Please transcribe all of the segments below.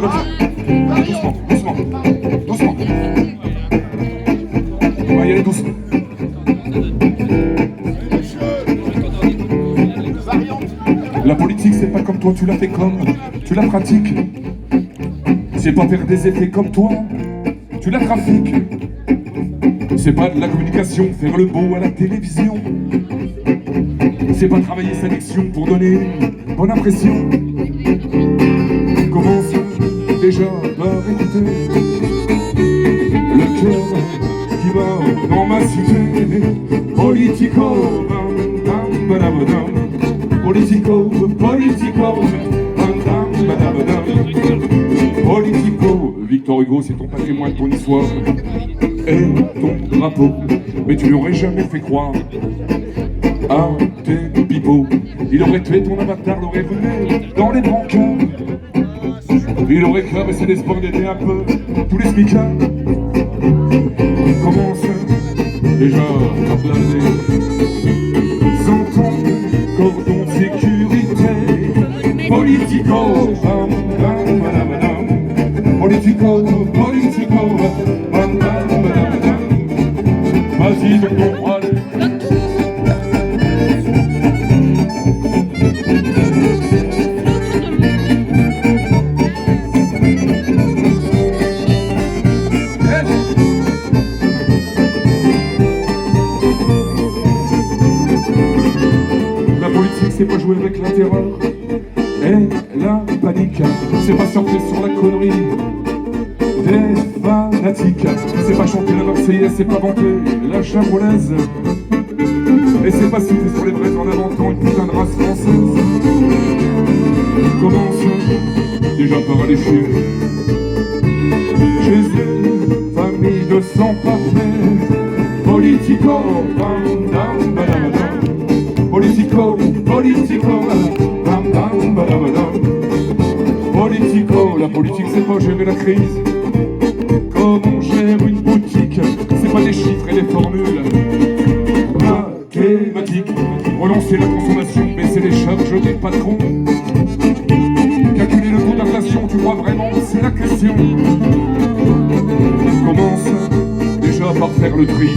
Doucement, doucement, doucement. On va y aller doucement. La politique, c'est pas comme toi, tu la fais comme, tu la pratiques. C'est pas faire des effets comme toi, tu la trafiques. C'est pas de la communication, faire le beau à la télévision. C'est pas travailler sa diction pour donner une bonne impression. Commence déjà par écouter le cœur qui bat dans ma cité. Politico, bam, bam, badam, badam. Politico, politico, bam, bam, badam, badam. Politico, Victor Hugo, c'est ton patrimoine, ton histoire et ton drapeau. Mais tu n'aurais jamais fait croire à tes pipeaux. Il aurait tué ton avatar, l'aurait ruiné dans les bancaires. Il aurait caressé l'espoir d'aider un peu tous les smicards. Commence déjà à blaser sans ton cordon de sécurité. Politico, bam, bam, madame, madame. Politico, politico, bam, bam, madame, madame. Vas-y, tonton, allez. C'est pas jouer avec la terreur et la panique. C'est pas surfer sur la connerie des fanatiques. C'est pas chanter la Marseillaise, c'est pas vanter la Charolaise. Et c'est pas souffler sur les braises en inventant une putain de race française. Commence déjà par aller chier. Jésus, famille de sang parfait. Politico, bam, bam, badam, badam. Politico, politico, bam, bam, badam, badam. Politico, la politique c'est pas gérer la crise comme on gère une boutique. C'est pas des chiffres et des formules mathématiques. Relancer la consommation, baisser les charges des patrons. Calculer le taux d'inflation, tu crois vraiment, c'est la question. Commence déjà par faire le tri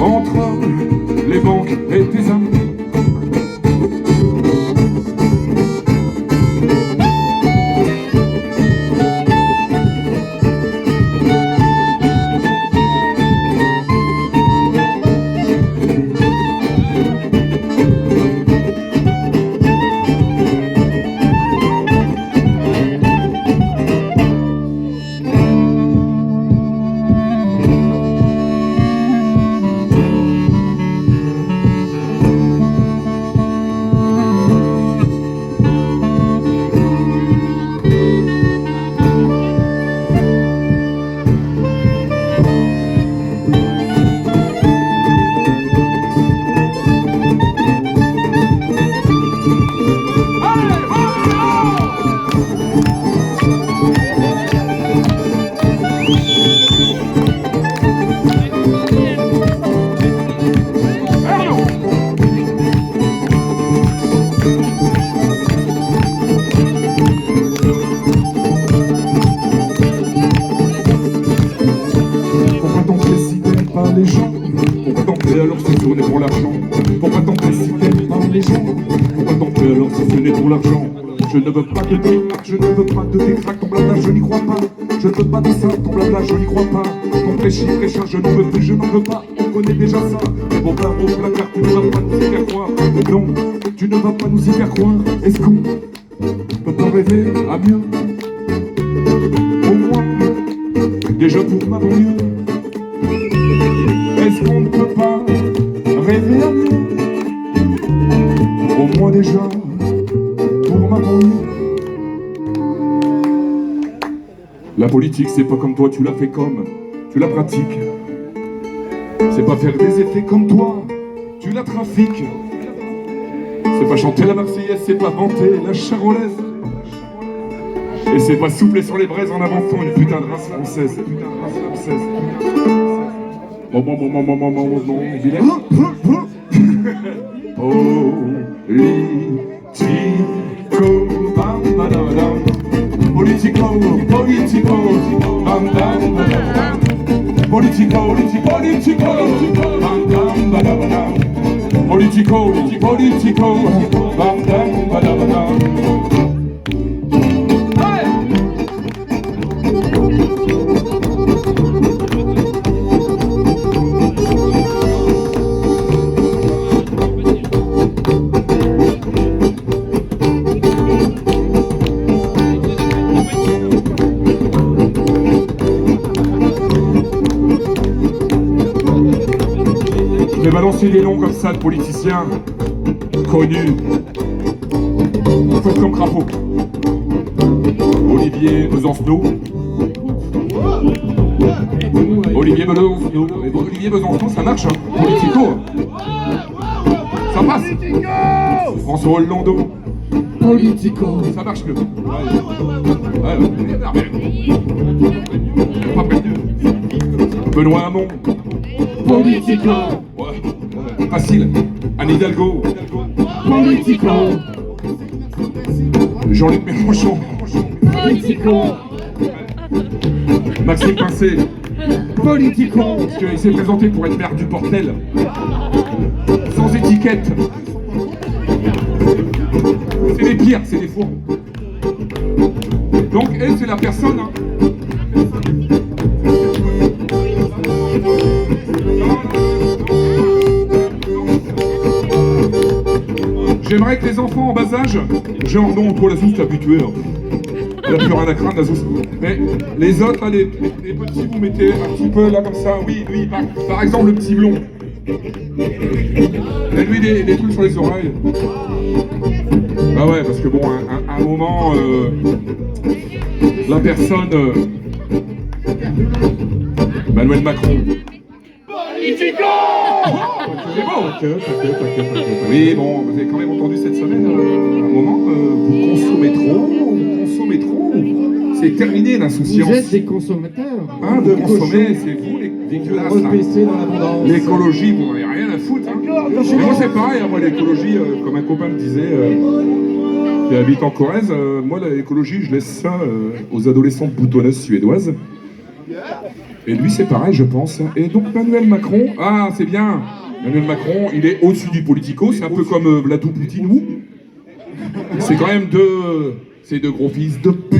entre les banques et tes amis. Les gens, pourquoi tant fait alors si ce n'est pour l'argent? Pourquoi tant précipiter par les gens? Pourquoi tant fait alors si ce n'est pour l'argent? Je ne veux pas de démarque, je ne veux pas de décraque, ton blabla je n'y crois pas. Je ne veux pas de ça, ton blabla je n'y crois pas. Ton prêchi, prêcheur, je n'en veux plus, je n'en veux pas. On connaît déjà ça. Les beaux barreaux, placard, tu ne vas pas nous y faire croire. Non, tu ne vas pas nous y faire croire. Est-ce qu'on peut pas rêver à mieux? Au moins, déjà pour ma banlieue. Est-ce qu'on ne peut pas rêver à mieux? Au moins déjà pour ma banlieue. La politique c'est pas comme toi, tu la fais comme, tu la pratiques. C'est pas faire des effets comme toi, tu la trafiques. C'est pas chanter la Marseillaise, c'est pas vanter la Charolaise. Et c'est pas souffler sur les braises en avançant une putain de race française. Politico, bam, badam, badam. bam dam badabadam. Politico, bam dam badabadam. Je vais balancer des noms comme ça de politiciens connus. Faites comme crapaud. Olivier Besancenot. Olivier Besancenot. Olivier Besancenot, ça marche, hein. Politico. Ça passe. François Hollande. Politico. Ça marche mieux. Pas perdu. Benoît Hamon. Politico. Ouais, facile. Anne Hidalgo. Politico. Jean-Luc Mélenchon. Politico. Maxime Pincé. Politico. Parce qu'il s'est présenté pour être maire du Portel. Sans étiquette. C'est les pires, c'est des faux. Donc, elle, c'est la personne. Hein. J'aimerais que les enfants en bas âge, genre non, pour la sauce, t'es habitué. Hein. Il n'y a plus rien à craindre, la sauce. Mais les autres, là, les petits, vous mettez un petit peu là comme ça. Oui, lui, par exemple, le petit blond. Et lui, des trucs sur les oreilles. Ah ouais, parce que bon, à un moment, la personne. Emmanuel Macron. Politico! C'est bon! Oui, bon, vous avez quand même entendu cette semaine, à un moment, vous consommez trop. C'est terminé l'insouciance. Vous êtes des consommateurs. Hein, de consommer, c'est vous les dégueulasses. L'écologie, vous n'en avez rien à foutre. Hein. Mais moi, c'est pareil, hein, moi, l'écologie, comme un copain me disait, qui habite en Corrèze, moi, l'écologie, je laisse ça aux adolescentes boutonneuses suédoises. Et lui, c'est pareil, je pense. Et donc, Emmanuel Macron, ah, c'est bien. Emmanuel Macron, il est au-dessus du politico, c'est un peu comme Vladou Poutinou. C'est quand même ces deux gros fils de pute.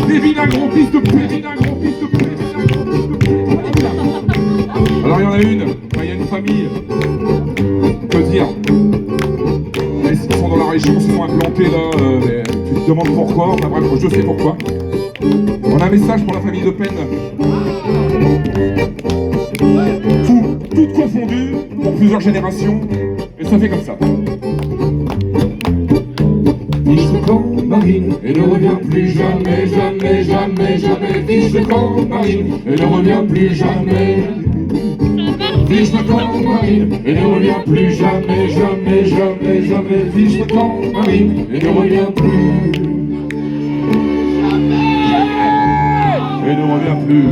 Des vilains gros fils de pute. Alors, il y en a une, il y a une famille. Que dire? Ils sont dans la région, ils sont implantés là. Mais tu te demandes pourquoi, enfin bref, je sais pourquoi. On a un message pour la famille Le Pen. Toutes confondues, pour plusieurs générations, et ça fait comme ça. Fiche de camp, Marine, et ne revient plus jamais. Fiche de camp, Marine, et ne revient plus jamais. Fiche de camp, Marine, et ne revient plus jamais. Fiche de camp, Marine, et ne revient plus. Et ne revient plus.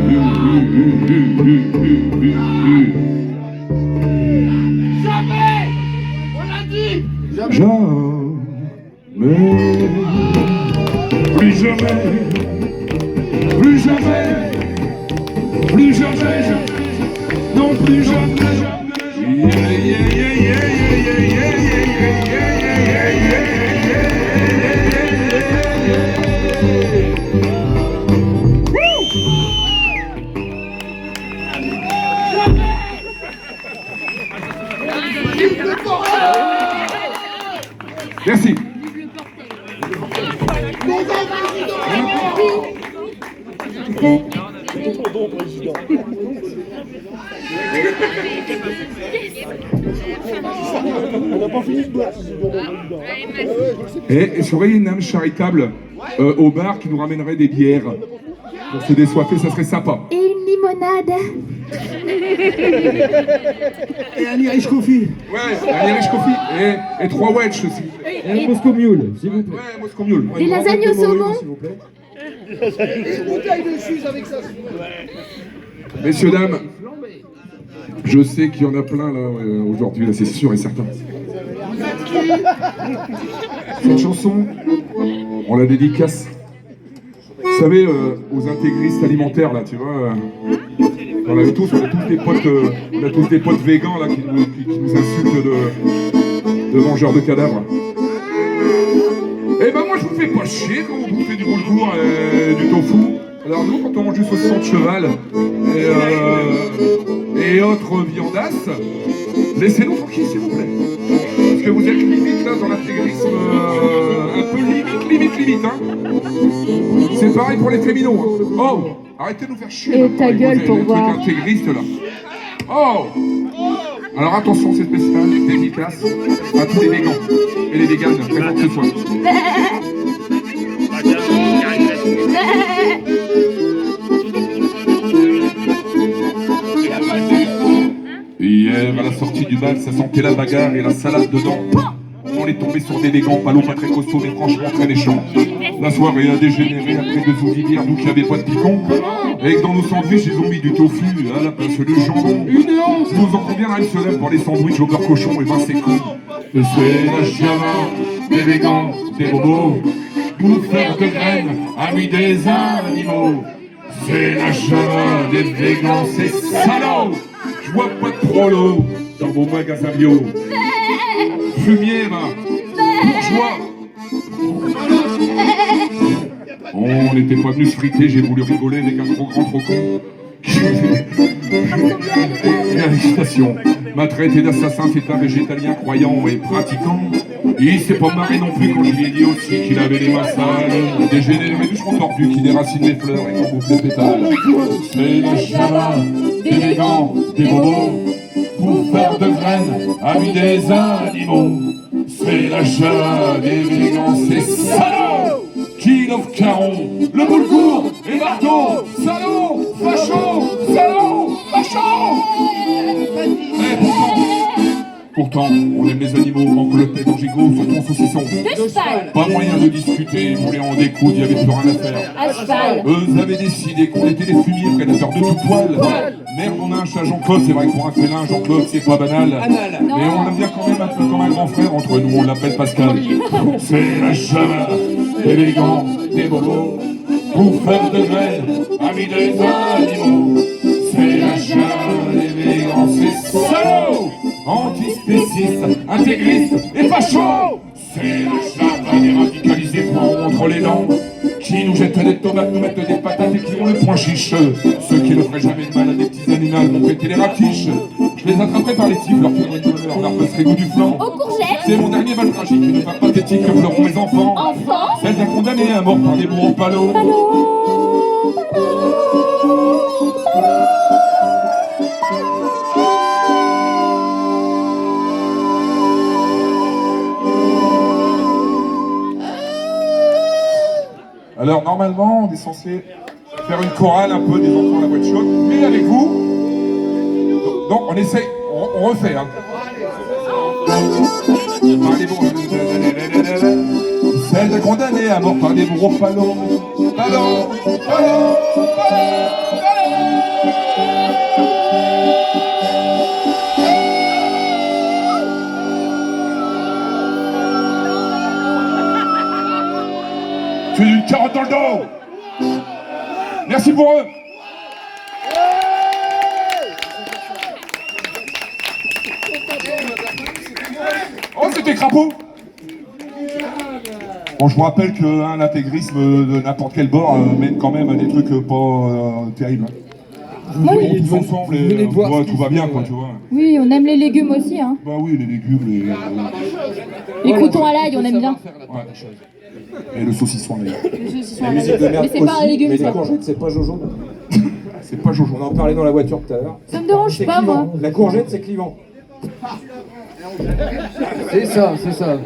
Jamais. On l'a dit. Jamais. Plus jamais. Non, plus jamais. Merci. On n'a pas fini de boire. Et j'aurais une âme charitable au bar qui nous ramènerait des bières pour se désoiffer, ça serait sympa. Et une limonade. Et un Irish Coffee. Ouais, un Irish Coffee et 3 Welch aussi. Et un Moscow Mule, s'il vous plaît. Ouais, Moscow Mule. Des lasagnes au saumon. Une bouteille de suze avec ça. Messieurs, dames, je sais qu'il y en a plein là aujourd'hui, là c'est sûr et certain. Cette chanson, on la dédicace Vous savez, aux intégristes alimentaires, là, tu vois, on a tous des potes végans, là, qui nous insultent de mangeurs de cadavres. Eh ben moi, je vous fais pas chier quand vous bouffez du boulgour et du tofu. Alors nous, quand on mange du saucisson de cheval et autres viandasses, laissez-nous tranquilles, s'il vous plaît. Parce que vous êtes limite, là, dans l'intégrisme, un peu limite, hein. C'est pareil pour les féminaux, hein. Oh, arrêtez de nous faire chier. Et ta gueule pour voir. Les trucs intégristes, là. Oh. Alors attention, c'est spécial, dédicace à tous les végans et les véganes, très fort que ce soit. Hier, à la sortie du bal, ça sentait la bagarre et la salade dedans. On est tombé sur des végans, pas pas très costauds, mais franchement très méchants. La soirée a dégénéré après 2 ouvrières, d'où qu'il n'y avait pas de picon. Et que dans nos sandwichs, ils ont mis du tofu à la place du jambon. Vous en combien là, se lève pour les sandwichs au beurre cochon, et ben c'est con. Et c'est la java des végans, des bobos, bouffeurs de graines, amis des animaux. C'est la java des végans, c'est salaud. Je vois pas de prolo dans vos magasins bio. Fumier, bourgeois. On n'était pas venu se friter, j'ai voulu rigoler avec un trop grand trop con. Félicitations. M'a traité d'assassin, c'est un végétalien croyant et pratiquant. Il s'est pas marré non plus quand je lui ai dit aussi qu'il avait les mains sales. Des bûcherons tordus qui déracinent les fleurs et qui bouffent les pétales. C'est la java, des végans, des bobos, bouffeurs de graines, amis des animaux. C'est la java, des végans, c'est salaud. King of Caron, le boulgour et marteau, salaud, facho, salaud, facho. Pourtant, on aime les animaux, enveloppés dans gigot, surtout en saucisson. De cheval. Pas moyen de discuter, pour les en découdre, il n'y avait plus rien à faire. À cheval. Eux avaient décidé qu'on était des fumiers prédateurs de tout poil. Merde, on a un chat Jean-Claude, c'est vrai que pour un félin, Jean-Claude, c'est pas banal. Mais on l'aime bien quand même un peu comme un grand frère, entre nous, on l'appelle Pascal. C'est la java, des végans, des bobos, bouffeurs de graines, amis des animaux. C'est la java, des végans, c'est salaud. Antispécistes, intégristes et fachos. C'est la java des radicalisés contre les dents, qui nous jettent des tomates, nous mettent des patates et qui ont le point chiche. Ceux qui ne feraient jamais de mal à des petits animaux m'ont pété les ratiches. Je les attraperai par les tifs, leur ferai du bonheur, leur passerai goût du flanc. Aux courgettes. C'est mon dernier bal tragique, une femme pathétique que pleuront mes enfants. Enfants. Celle d'un condamné à mort par des bourreaux palos. Alors normalement, on est censé faire une chorale un peu des enfants à la boîte chaude, mais avec vous. Donc on essaye, on refait. Hein. Par les bourreaux. Celle de condamnée à mort par des bourreaux palos. Tu es une carotte dans le dos. Merci pour eux. Oh, c'était crapaud. Bon, je vous rappelle qu'un intégrisme de n'importe quel bord mène quand même à des trucs pas terribles. Oui. On tous ensemble et ouais, tout va bien, quoi, tu vois. Oui, on aime les légumes aussi, hein. Bah oui, les légumes, Les croutons à l'ail, on aime bien. Ouais. Et le saucisson, d'ailleurs. La musique de merde Mais c'est pas un aussi, légume, mais ça. les courgettes, c'est pas Jojo. C'est pas Jojo. On en parlait dans la voiture tout à l'heure. Ça me dérange C'est pas, clivant. moi. La courgette, c'est clivant. C'est ça, c'est ça.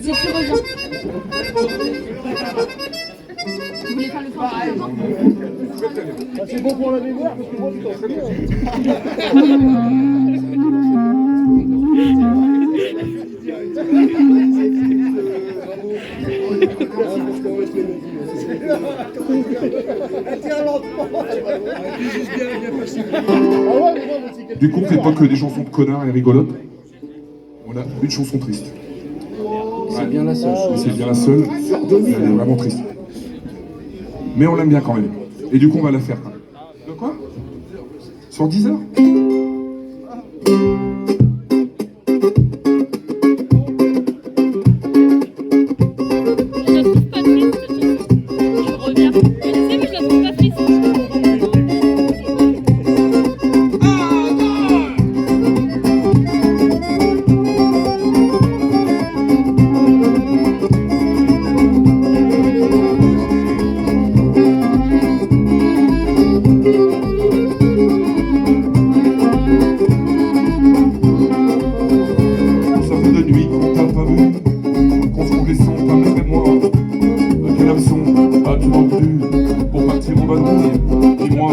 Si tu reviens. Vous voulez faire le tour? C'est bon pour la mémoire parce que moi je t'en sais Du coup, on fait pas que des chansons de connards et rigolotes. On a une chanson triste. C'est bien la seule Mais chose. c'est bien la seule. Elle est vraiment triste. Mais on l'aime bien quand même. Et du coup, on va la faire. De quoi? Sur 10 heures? Je la trouve pas triste, cette chanson. Je reviens. Je sais, mais je la trouve pas triste. Ça fait de nuit qu'on t'a pas vu, qu'on se descend ta mère et moi. Quel hameçon as-tu vendu pour partir en vadrouille? Dis-moi,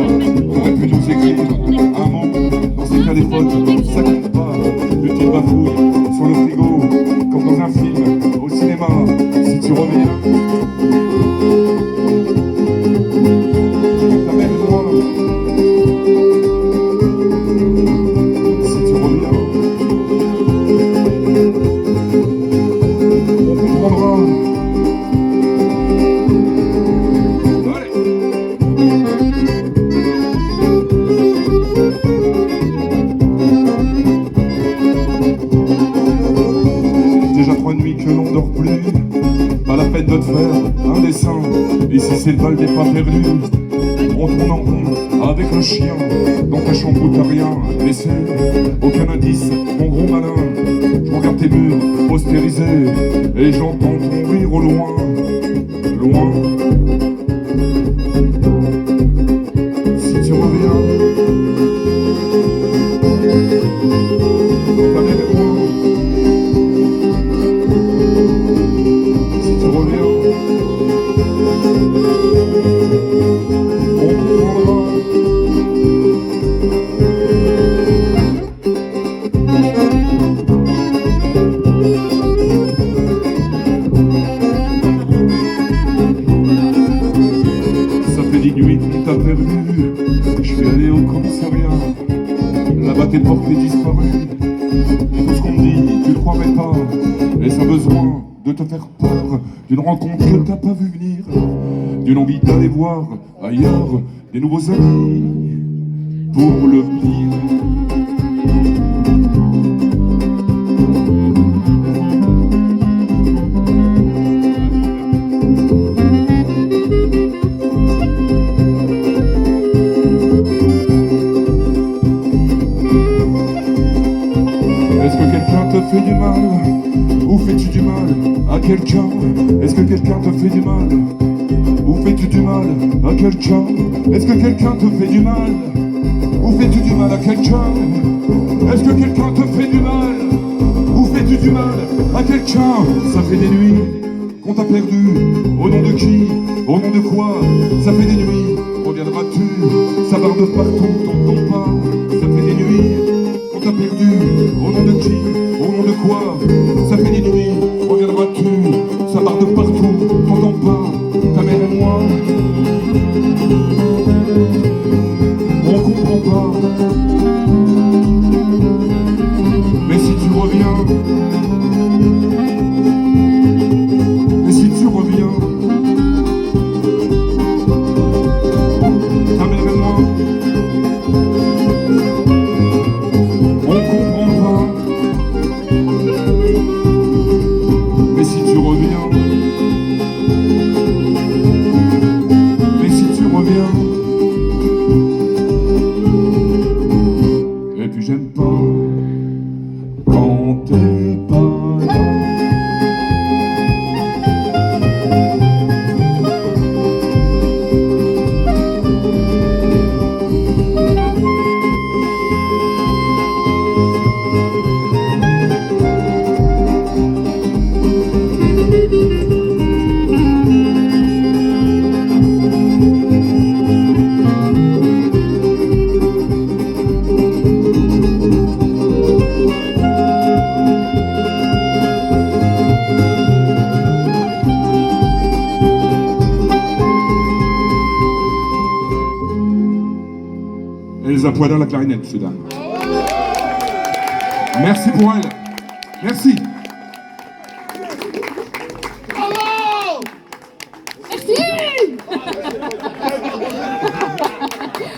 t'aurais pu nous écrire un mot. Dans ces cas des fautes, ça compte pas. Une petite bafouille sur le frigo, comme dans un film au cinéma. Si tu reviens, ta mère et moi. Si tu reviens, on comprendra. Allez. Déjà 3 nuits que l'on dort plus. Pas la peine de te faire un dessin. Et si c'est le bal des pas perdus, on tourne en rond avec le chien. Dans ta chambre où t'as rien laissé, aucun indice, mon gros malin. Je regarde tes murs postérisés et j'entends ton rire au loin, loin. Si tu reviens, ta mère et moi. Si tu reviens, on comprendra. Ça fait 10 nuits qu'on t'a perdu. Je suis allé au commissariat. Là-bas tes portes est disparu. Et tout ce qu'on me dit, tu ne croirais pas. Et ça a besoin de te faire peur. D'une rencontre que t'as pas vu venir. D'une envie d'aller voir ailleurs des nouveaux amis. Pour le pire. Est-ce que quelqu'un te fait du mal? Ou fais-tu du mal à quelqu'un? Est-ce que quelqu'un te fait du mal? Ou fais-tu du mal à quelqu'un? Est-ce que quelqu'un te fait du mal? Ou fais-tu du mal à quelqu'un? Est-ce que quelqu'un te fait du mal? Ou fais-tu du mal à quelqu'un? Ça fait des nuits qu'on t'a perdu. Au nom de qui? Au nom de quoi? Ça fait des nuits, reviendras-tu? Ça barre de partout, t'entends pas? Ça fait des nuits qu'on t'a perdu. Au nom de qui? Au nom de quoi? Ça fait des nuits, reviendras-tu? Ça barre de partout, t'entends pas? Ta mère et moi, on comprend pas. Mais si tu reviens, mais si tu reviens, ta mère et moi, on comprend pas. Mais si tu reviens, mais si tu reviens, et puis j'aime pas quand t'es pas là. Elsa Poidin, la clarinette, monsieur, dame. Merci pour elle. Merci.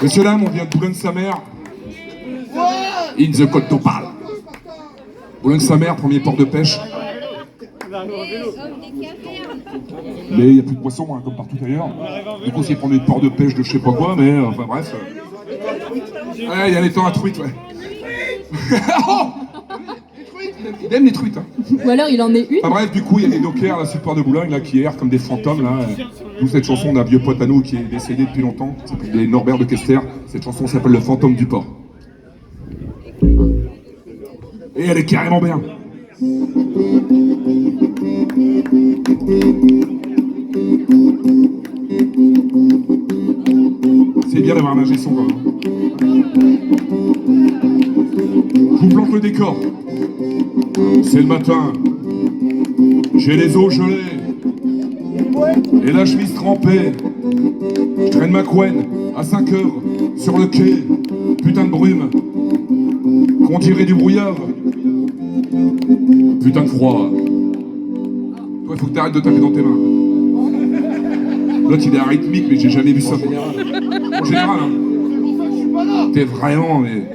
Messieurs, dames, on vient de Boulogne-sa-Mère. In the Côte d'Opale. Boulogne-sa-Mère, premier port de pêche. Mais il n'y a plus de poissons, hein, comme partout ailleurs. Du coup, c'est le premier port de pêche de je sais pas quoi, mais enfin bref. Ouais, il y a les temps à truite, ouais. Oh, il aime les truites, hein. Ou alors il en est une. Enfin bref, du coup, il y a des dockers là sur le port de Boulogne là, qui errent comme des fantômes là. D'où cette chanson d'un vieux pote à nous qui est décédé depuis longtemps, qui s'appelle Norbert de Kester. Cette chanson s'appelle Le fantôme du port. Et elle est carrément bien. C'est bien d'avoir un ingé son quand même. Je vous plante le décor. C'est le matin. J'ai les os gelés. Et la chemise trempée. Je traîne ma couenne à 5 heures sur le quai. Putain de brume. Qu'on dirait du brouillard. Putain de froid. Toi, il faut que t'arrêtes de taper dans tes mains. L'autre, il est arythmique, mais j'ai jamais vu ça. En général, hein. T'es vraiment, mais...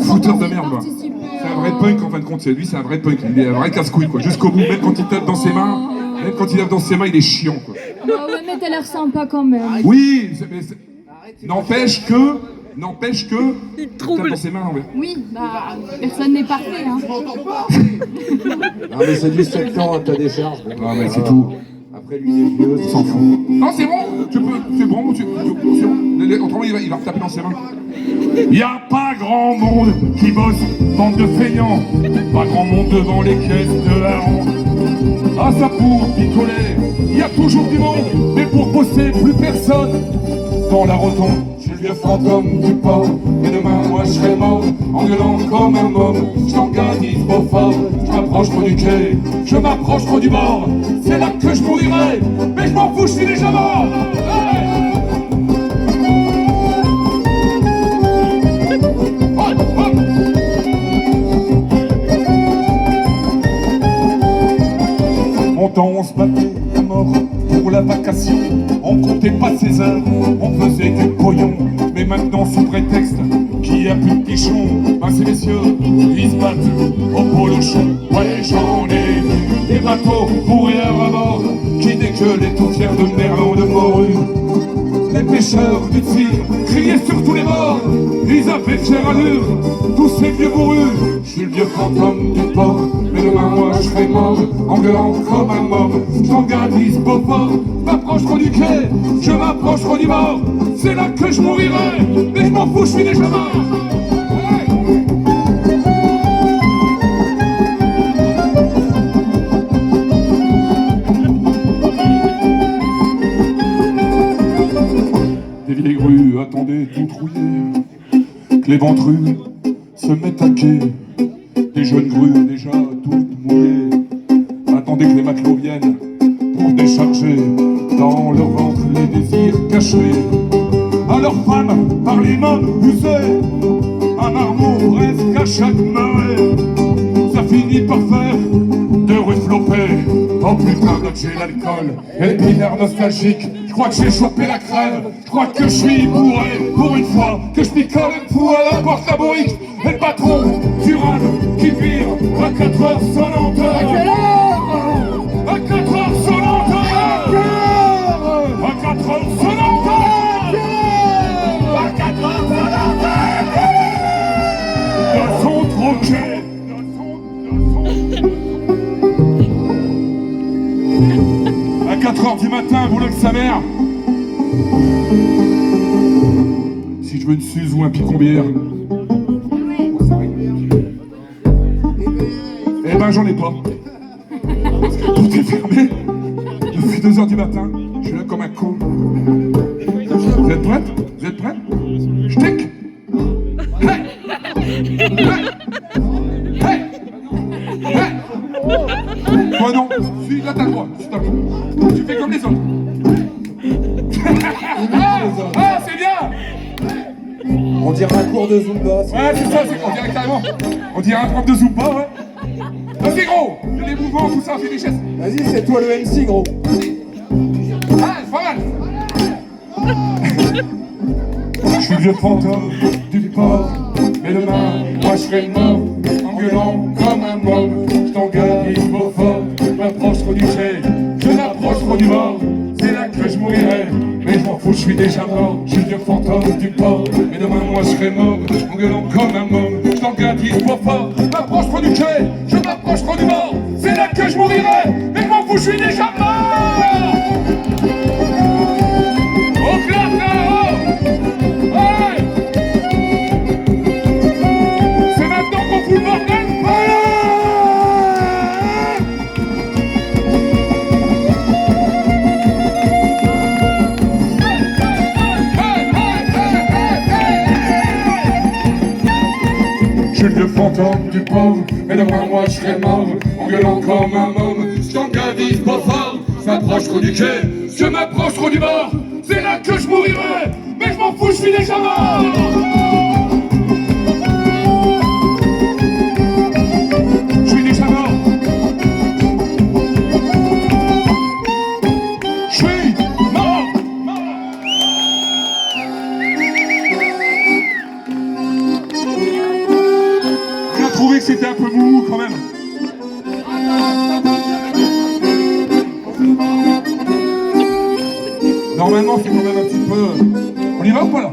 fouteur de merde, quoi. C'est un vrai punk, en fin de compte. Lui, c'est un vrai punk. Il est un vrai casse-couille, quoi. Jusqu'au bout, même quand il tape dans ses mains, il est chiant, quoi. Bah ouais, mais t'as l'air sympa quand même. Oui, n'empêche que... il tape dans ses mains, en vrai. Oui, bah personne n'est parfait, hein. Non mais c'est du 7 ans à ta décharge. Bon, Ah mais c'est tout. Après lui il est vieux, Il s'en fout. Non, c'est bon, c'est bon, c'est bon. Autrement, il va taper dans ses mains. Y a pas grand monde qui bosse, bande de feignants. Pas grand monde devant les caisses de harengs. Ah, ça pour picoler, y a toujours du monde, mais pour bosser, plus personne. Dans la rotonde, je suis le vieux fantôme du port. Et demain, moi, je serai mort, en gueulant comme un môme. Je t'engadise trop fort, je m'approche trop du quai, je m'approche trop du bord. C'est là que je mourirai, mais je m'en fous, je suis déjà mort. Hey! Hop, hop. Mon temps, on se battait à mort pour la vacation. On comptait pas ses heures, on faisait du pognon. Mais maintenant, sous prétexte qu'il y a plus de pichons, ben ces messieurs, ils se battent au polochon. Ouais, j'en ai vu des bateaux pourrir à bord, qui dès que les tourtières de merlan de morue, les pêcheurs du tir criaient sur tous les bords. Ils avaient fière allure, tous ces vieux bourrus. Je suis le vieux fantôme du port, mais demain moi je serai mort, en gueulant comme un môme. J'engadise Beaufort, je m'approche trop du quai, je m'approche trop du bord. C'est là que je mourirai, mais je m'en fous, je suis déjà mort. Ouais. Des vieilles grues attendaient tout trouillées, que les ventrus se mettent à quai. Des jeunes grues déjà toutes mouillées attendaient que les matelots viennent pour décharger dans leur ventre les désirs cachés. À leurs femmes par les mains usées, un marmot presque à chaque marée. Ça finit par faire de refloper. Oh putain, là j'ai l'alcool et le pinard nostalgique. Je crois que j'ai chopé la crève, je crois que je suis bourré. Pour une fois que je picole un fou à la porte laborique. Et le patron du rad qui vire à 4h sonnantes. À quelle heure? À 4h sonnantes. À 4h sonnantes. À 4h sonnantes. Ils sont troqués. À 4h du matin, Boulogne-sa-Mère. Si je veux une Suze ou un picombière, eh ben j'en ai pas. Parce que tout est fermé. Depuis 2h du matin, je suis là comme un con. Vous êtes prêtes? Vous êtes prêtes? Je tic. Hey! Hey! Hey! Hey! Toi non, là t'as le droit, tu fais comme les autres. Ah, c'est bien. On dirait un cours de Zumba. Ouais, c'est ça, on dirait carrément. On dirait un prof de Zumba, ouais. Vas-y gros, les mouvements, tout ça, fais des gestes. Vas-y, c'est toi le MC gros. Ah, c'est pas mal. Je suis le vieux fantôme du port, mais demain, moi je serai mort, en gueulant comme un mort. Je t'engueule, il faut fort, je m'approche trop du quai, je m'approche trop du bord. C'est là que je mourirai, mais je m'en fous, je suis déjà mort. Je suis le vieux fantôme du port, mais demain, moi je serai mort, en gueulant comme un mort. Je t'engueule, il faut fort, je m'approche trop du quai, je m'approche trop du bord. C'est là que je mourirai, mais je m'en fous, je suis déjà mort. Au clap là-haut! Ouais! C'est maintenant qu'on fout le bordel! Je suis le vieux fantôme du pauvre, mais demain moi je serai mort, en gueulant comme un môme. Je t'engadise pas fort, je m'approche trop du quai, je m'approche trop du bord. C'est là que je mourirai, mais je m'en fous, je suis déjà mort. Je suis déjà mort. Je suis mort. On a trouvé que c'était un peu mou quand même. Normalement, c'est quand même un petit peu... On y va ou pas là?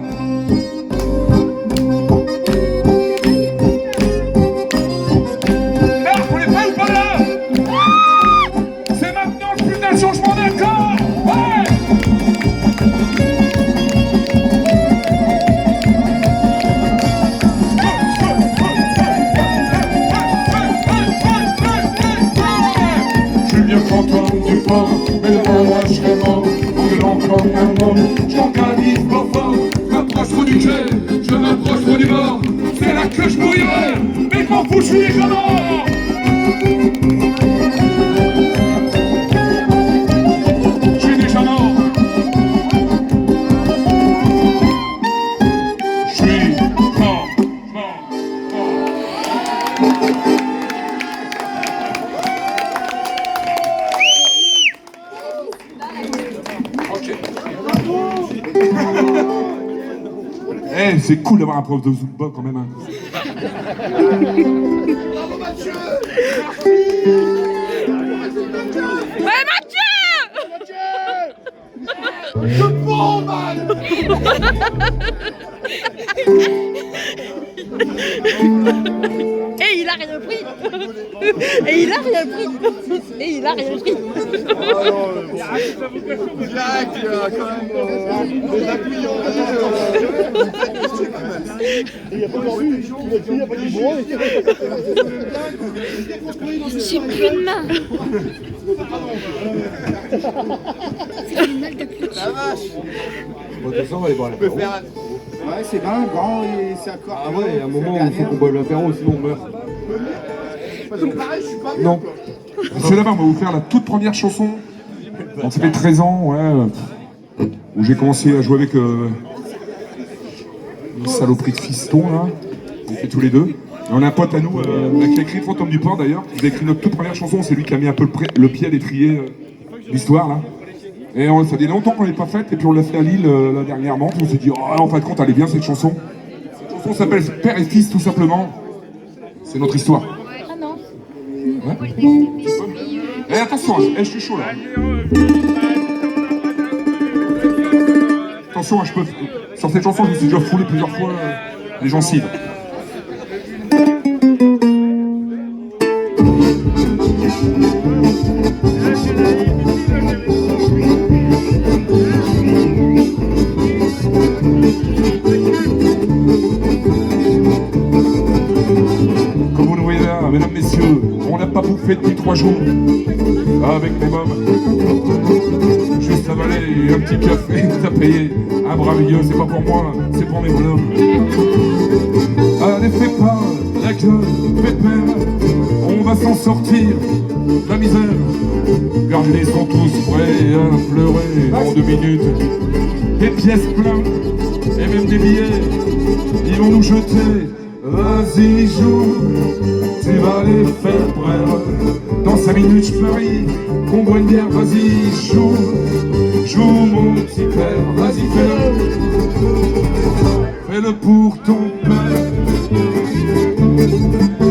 Là, on est prêt ou pas là? C'est maintenant le putain de changement d'accord. Ouais. Je suis bien fantôme du port, mais demain moi je serai mort. Comme un homme, je t'engalise pas fort, je m'approche trop du quai, je m'approche trop du bord. C'est là que je mourirai, mais je m'en fous, je suis déjà mort. Je suis déjà mort. Je suis mort. Eh, c'est cool d'avoir un prof de Zumba quand même. Hein. Bravo Mathieu. Ouais, Mathieu! Que bon man. Et il a rien pris! Et il a rien pris! Et il a rien pris! Direct, quand même. Les appuyants. Il n'y a pas de bruit. J'ai plus de main! La vache. Bon, de toute façon, on va aller boire l'apéro. Ouais, c'est bien, grand et c'est encore. Ah ouais, il y a un moment où il faut qu'on boive l'apéro, sinon on meurt. Pareil, je suis pas Non. C'est là-bas, on va vous faire la toute première chanson. Donc, ça fait 13 ans, ouais, où j'ai commencé à jouer avec une saloperie de fiston, là. On fait tous les deux. Et on a un pote à nous, qui a écrit Fantôme du Port d'ailleurs. Il a écrit notre toute première chanson, c'est lui qui a mis un peu le pied à l'étrier de l'histoire, là. Et ça faisait longtemps qu'on l'avait pas faite, et puis on l'a fait à Lille là, dernièrement. Puis on s'est dit, oh, en fin de compte, elle est bien cette chanson. Cette chanson s'appelle Père et Fils, tout simplement. C'est notre histoire. Ah non. Ouais. Eh, attention, je suis chaud là. Attention, je peux. Sur cette chanson, je me suis déjà foulé plusieurs fois les gencives. Comme vous le voyez là, mesdames, messieurs, on n'a pas bouffé depuis 3 jours avec mes mômes. Juste avaler un petit café, t'as payé un bras milieu, c'est pas pour moi, c'est pour mes bonhommes. Allez, fais pas la gueule, fais peur, on va s'en sortir de la misère. Gardez sont tous prêts à pleurer en 2 minutes. Des pièces pleines et même des billets, ils vont nous jeter. Vas-y, joue, tu vas les faire bref. Dans 5 minutes, je parie qu'on boit une bière. Vas-y, joue mon petit père. Vas-y, fais-le. Fais-le pour ton père.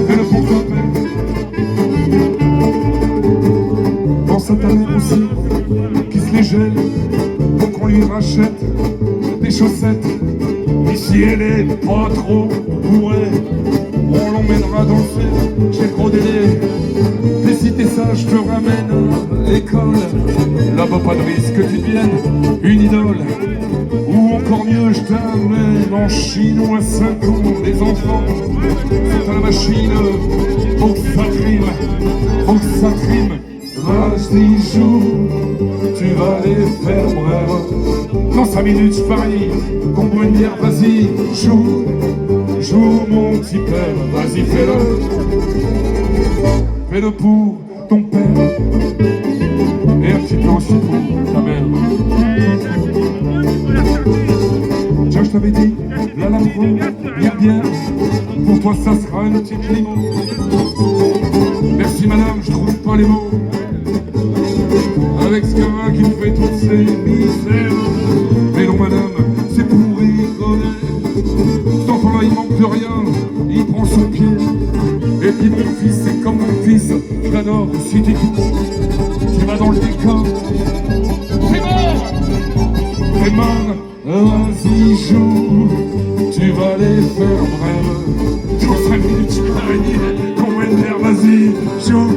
Fais-le pour ton père. Pense à ta mère aussi, qui se les gèle pour qu'on lui rachète des chaussettes. Et si elle est pas trop bourrée, on l'emmènera danser chez le gros délai. Et si t'es sage, je te ramène à l'école. Là-bas, pas de risque que tu deviennes une idole. Ou encore mieux, je t'amène en Chine ou à 5 ans. Les enfants sont à la machine. Faut que ça crime, faut que ça crime. Vas-y, joue, tu vas les faire brève. Dans 5 minutes, je parie qu'on boit une bière. Vas-y, joue, joue mon petit père. Vas-y, fais-le. Fais-le pour ton père. Et un petit peu aussi pour ta mère. Tiens, je t'avais dit, là la première bière. Pour toi, ça sera une petite limo. Merci madame, je trouve pas les mots. Avec ce gamin qui me fait toutes ces misères. Mais non madame, c'est pour rigoler. Cet enfant-là, il manque de rien, il prend son pied. Et puis mon fils, c'est comme mon fils, je l'adore, si tu touches, tu vas dans le décor. C'est mort. C'est mort. Vas-y, joue, tu vas les faire brève. Dans 5 minutes, je parie qu'on va le faire. Vas-y, joue,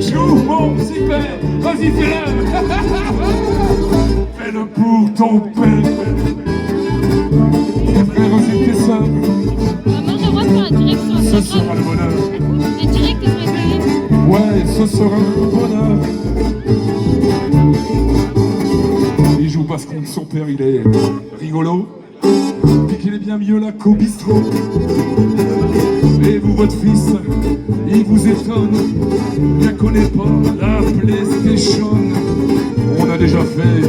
joue mon petit père. Vas-y, fais-le. Fais-le pour ton père. Tes frères aussi, tes sœurs. Maman, j'aimerais faire un direct sur Ce Instagram. sera le bonheur. Un direct sur Instagram. Ouais, ce sera le bonheur. Il joue parce contre son père, il est rigolo. Et qu'il est bien mieux là qu'au bistrot. Et vous, votre fils, il vous étonne. Il ne connaît pas la PlayStation. On a déjà fait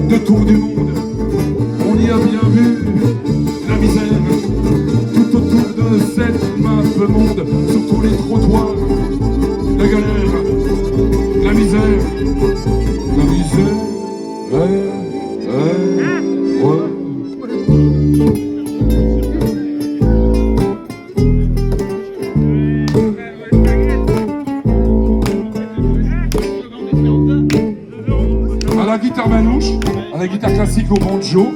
2 tours du monde. On y a bien vu la misère. Tout autour de cette map monde, sur tous les trottoirs. La galère, la misère, la misère. Ouais. À la guitare manouche, à la guitare classique au banjo,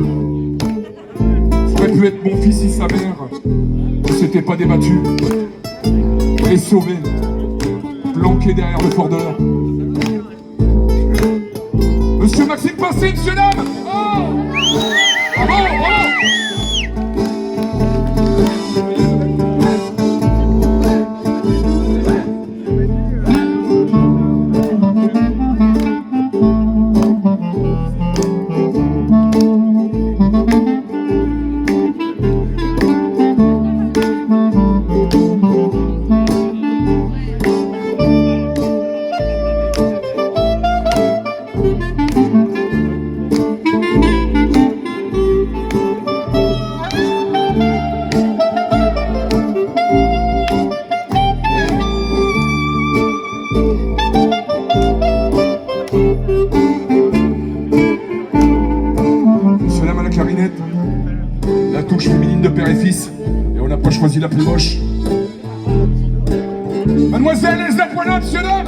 ça aurait pu être mon fils si sa mère ne s'était pas débattue et sauvé, planqué derrière le fort de l'heure. Monsieur Maxime Passé, monsieur dame. Oh, bravo, bravo. La touche féminine de père et fils, et on n'a pas choisi la plus moche. Mademoiselle, les applaudissements, monsieur dame.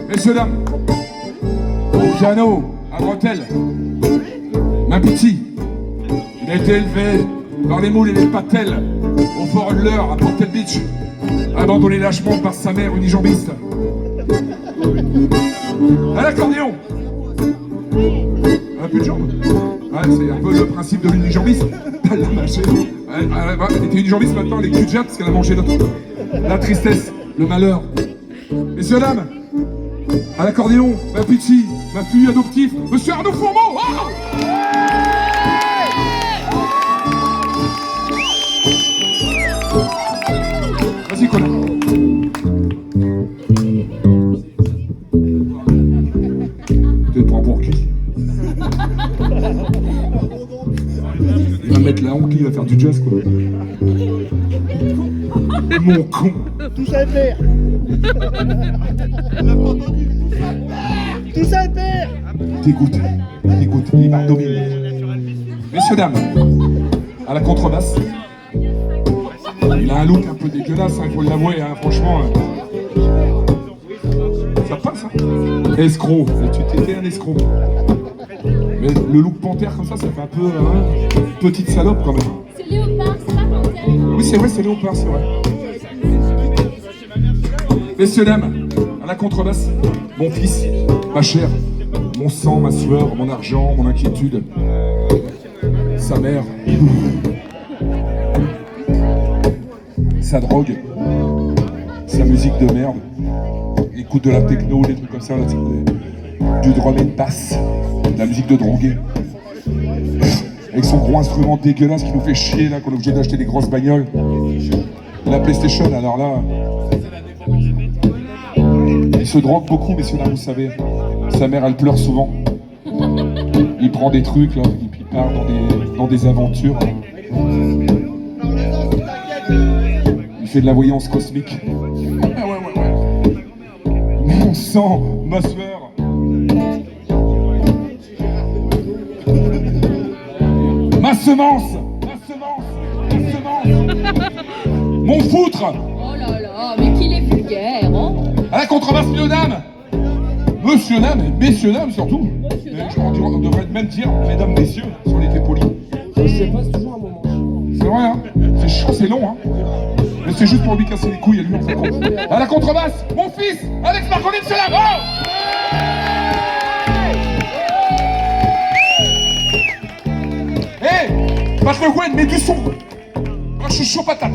Messieurs, dames, au piano, à bretelles, ma petite, il a été élevé dans les moules et les patelles. Au fort de l'heure, à Portel Beach, abandonné lâchement par sa mère unijambiste. À l'accordéon. Elle a plus de jambes. Ouais, c'est un peu le principe de l'unijambiste. Elle l'a mâché. Elle était unijambiste, maintenant elle est cul de jatte parce qu'elle a mangé la tristesse, le malheur. Messieurs, dames, à l'accordéon, ma petite, ma fille adoptive, monsieur Arnaud Fourmeau. Oh vas-y, Colin. Tu te prends pour qui? Il va mettre la honte, il va faire du jazz, quoi. Mon con. Tout ça est père. Tout ça est père. Dégoûte, il m'a dominé. Messieurs, dames, à la contrebasse, il a un look un peu dégueulasse, il faut l'avouer, franchement. Ça passe, hein. Escroc, tu t'étais un escroc. Mais le look panthère comme ça fait un peu petite salope quand même. C'est léopard, c'est pas panthère. Oui, c'est vrai, c'est léopard, c'est vrai. Messieurs, dames, à la contrebasse, mon fils, ma chair, mon sang, ma sueur, mon argent, mon inquiétude, sa mère, sa drogue, sa musique de merde, il écoute de la techno, des trucs comme ça, là, du drum and bass, de la musique de drogué, avec son gros instrument dégueulasse qui nous fait chier là, qu'on est obligé d'acheter des grosses bagnoles. La PlayStation, alors là, il se drogue beaucoup, messieurs là, vous savez. Sa mère, elle pleure souvent. Il prend des trucs là, et puis il part dans des aventures. Il fait de la voyance cosmique. Ah ouais. Mon sang, ma sueur. Ma semence. Mon foutre. Oh là là, mais qu'il est vulgaire, hein. À la contrebasse, messieurs dames. Monsieur dames et messieurs dames surtout. On devrait même dire mesdames, messieurs, si on était poli. Je passe toujours un moment. C'est vrai, hein. C'est chaud, c'est long, hein. Mais c'est juste pour lui casser les couilles à lui, en fait. À la contrebasse, mon fils, Alex Marconi, monsieur dames. Hé, passe le Gwen, mets du son. Moi, je suis chaud patate.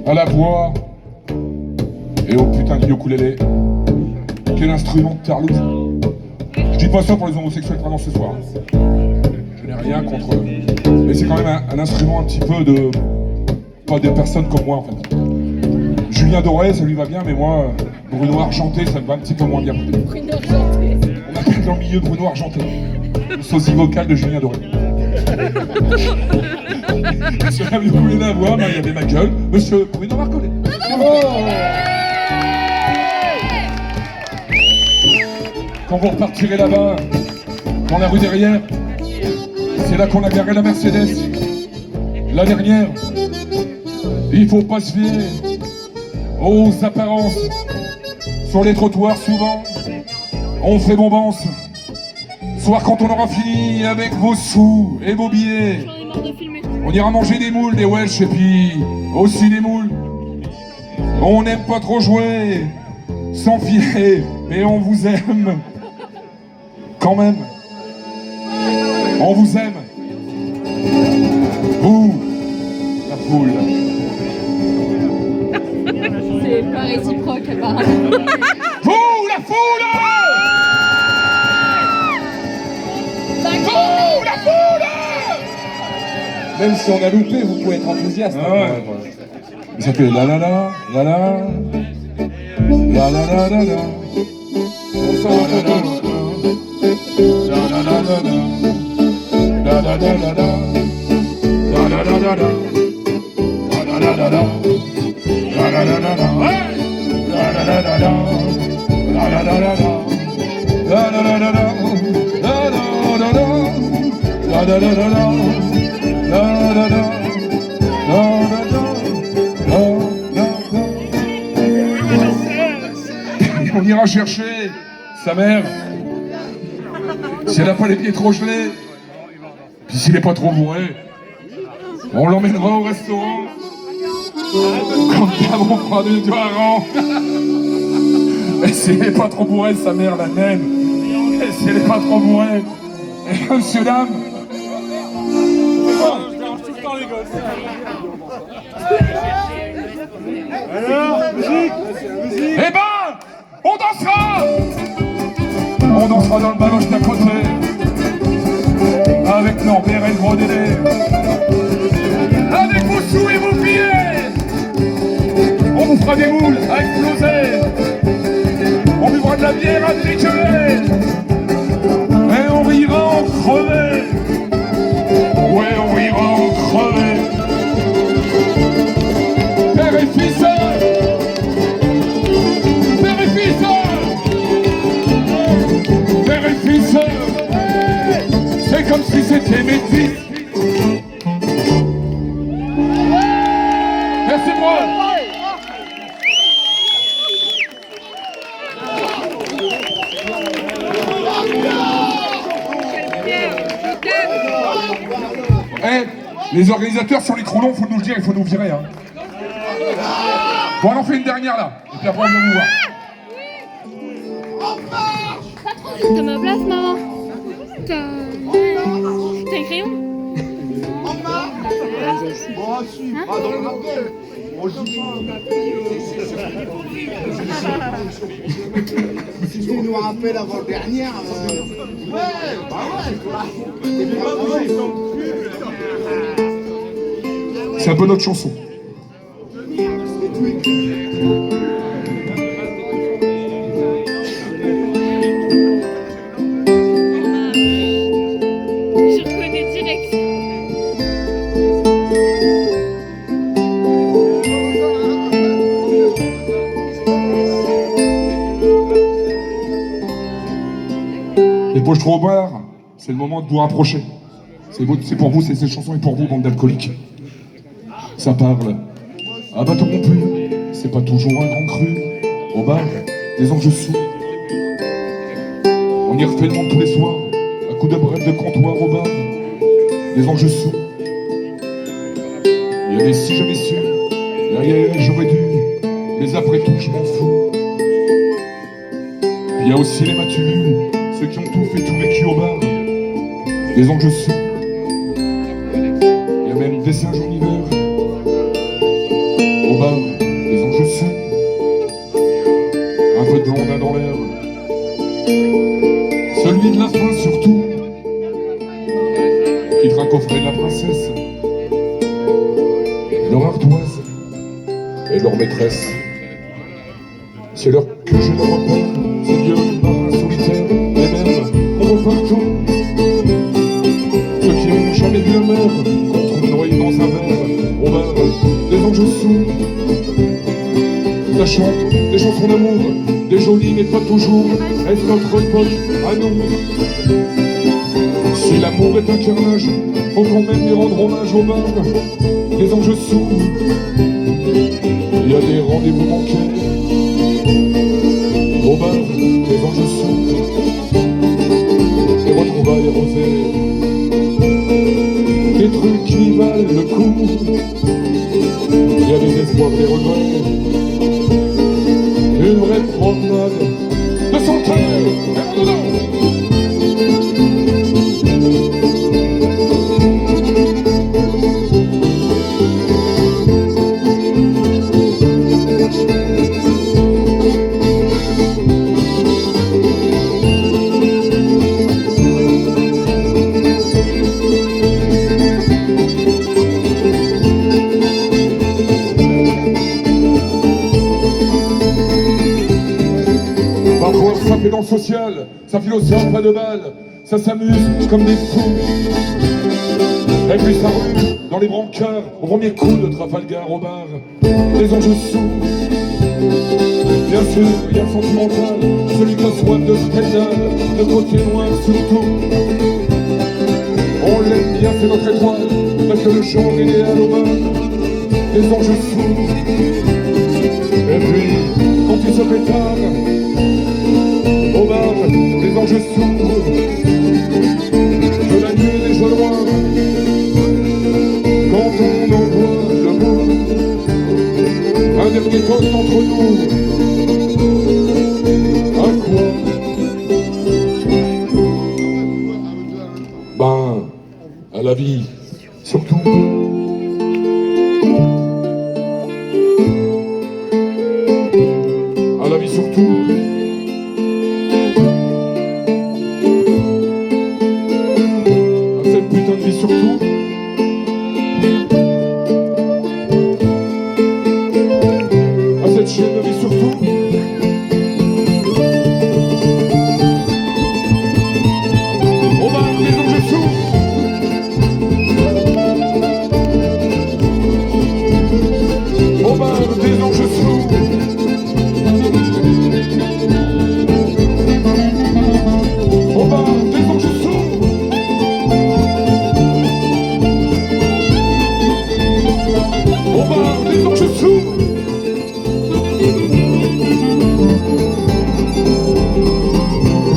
À la voix et au putain de ukulélé. Quel instrument de tarlouse. Je dis pas ça pour les homosexuels vraiment ce soir. Je n'ai rien contre eux. Mais c'est quand même un instrument un petit peu de... pas des personnes comme moi en fait. Julien Doré, ça lui va bien, mais moi, Bruno Argenté, ça me va un petit peu moins bien. Bruno Argenté. On appelle dans le milieu Bruno Argenté. Le sosie vocal de Julien Doré. Monsieur Ravi, vous voulez la voix, il y avait ma gueule, monsieur Bruno Marcollet. Quand vous repartirez là-bas, dans la rue derrière, c'est là qu'on a garé la Mercedes. La dernière, il faut pas se fier aux apparences. Sur les trottoirs, souvent, on fait bombance. Soir, quand on aura fini avec vos sous et vos billets, J'en ai marre de filmer. on ira manger des moules, des Welsh et puis aussi des moules. On n'aime pas trop jouer, sans filer, mais on vous aime. Quand même. On vous aime. Vous, la foule. C'est pas réciproque apparemment. Vous, la foule. Vous, la foule. Même si on a loupé, vous pouvez être enthousiaste. Ah ouais. Ça fait la la la, la la, la la la la la. On s'en va pas. La la la la la, la la la la la. da da. Da da da da. Da da da da da. Hey! Da da da da da. Da da da da da. Da da da da da. Da da da da. Da da da da da. Da da da. On ira chercher sa mère si elle n'a pas les pieds trop gelés, puis s'il n'est pas trop bourré, on l'emmènera au restaurant comme ça on fera du hareng. Et si elle n'est pas trop bourrée, sa mère la naine. Et si elle n'est pas trop bourrée, et monsieur dame. Alors, musique. Eh ben, on dansera. On dansera dans le baloche d'à côté, avec Norbert et le gros Dédé, avec vos sous et vos billets. On vous fera des moules à exploser. On buvra de la bière à dégueuler. Et on rira en crever. Ouais, on rira en crever. Père et fils. Père et fils. Père et fils. C'est comme si c'était mes fils. Merci moi. Eh, les organisateurs sur les chronos, faut nous le dire, il faut nous virer. Hein. Bon, on en fait une dernière là, et puis après on va nous voir. T'as ma place, maman. T'as un crayon? Si tu nous rappelles avant-dernière, C'est un peu notre chanson. Je reconnais direct. Les poches trop au bar, c'est le moment de vous rapprocher. C'est pour vous, c'est cette chanson est pour vous, bande d'alcooliques. Ça parle à bateau rompu, c'est pas toujours un grand cru. Au bar, des anges sous. On y refait le monde tous les soirs, à coups de bref de comptoir au bar, des anges sous. Il y a des si jamais su, derrière j'aurais dû, mais après tout je m'en fous. Il y a aussi les matus, ceux qui ont tout fait, tout vécu au bar, des anges sous. Il y a même des singes en hiver, au bar, des anges sous. Un peu de blondin dans l'air, celui de la fin surtout, qui trinque au frais de la princesse, leur ardoise et leur maîtresse. C'est l'heure que je le repère, ces vieux marins solitaires, les mêmes qu'on voit partout. Ceux qui n'ont jamais vu la mer, contre noyé dans un verre, au bar, des anges sous. Ça chante des chansons d'amour, des jolies mais pas toujours. Est-ce notre époque à nous? Si l'amour est un carnage, faut quand même lui rendre hommage au bar, des anges sous. Il y a des rendez-vous manqués, au bar, des anges sous. Des retrouvailles rosées, des trucs qui valent le coup. Il y a des espoirs, des regrets, une vraie promenade de santé. Ça fait dans le social, ça philosophe à deux balles, ça s'amuse comme des fous. Et puis sa rue, dans les brancards, au premier coup de Trafalgar au bar, les anges sourds. Bien sûr, il y a le sentimental, celui qui a soif de scandale, le côté noir surtout. On l'aime bien, c'est notre étoile, parce que le genre idéal au bar, les anges sourds. Et puis, quand il se pétale, au bar, les anges sourds. Que la nuit est déjà loin, quand on envoie debout un dernier toast entre nous. À quoi? Ben, à la vie, surtout. À la vie surtout. À cette putain de vie surtout. À cette chaîne de vie surtout. Au bar des anges sourds. Au bar des anges sourds. Au bar des anges sourds. Au bar des anges sourds.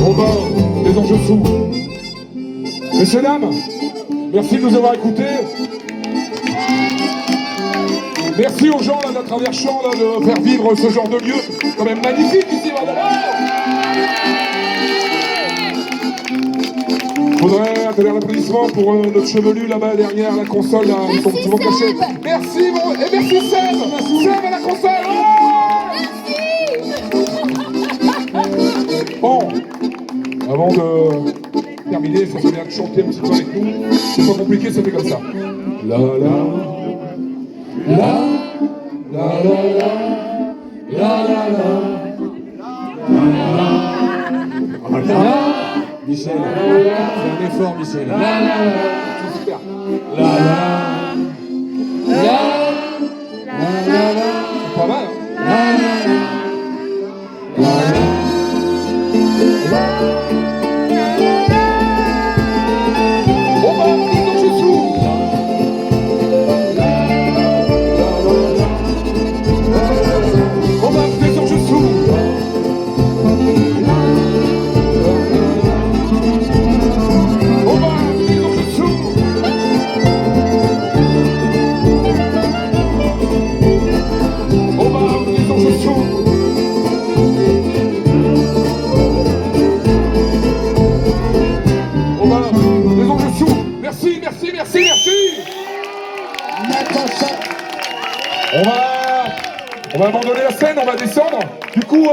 Au bar des anges sourds. Messieurs, dames, merci de nous avoir écoutés. Merci aux gens là, d'à travers champs là, de faire vivre ce genre de lieu quand même magnifique ici. Je voudrais un tel applaudissement pour notre chevelu là-bas derrière la console, là, ils sont souvent cachés. Merci, bon, et merci Seb, Seb à la console. Bon, avant de terminer, ça serait bien de chanter un petit peu avec nous. C'est pas compliqué, ça fait comme ça. La la la la la la la la. Michel, fais un effort, Michel. C'est super. La la c'est pas mal. Hein. Bon bah, dis donc je suis. Bon bah, dis donc je suis. Bon bah, dis donc je suis. Bon bah, dis donc je suis. Bon bah, dis donc je suis. Merci, merci, merci, merci. On va abandonner la scène, on va descendre. Du coup,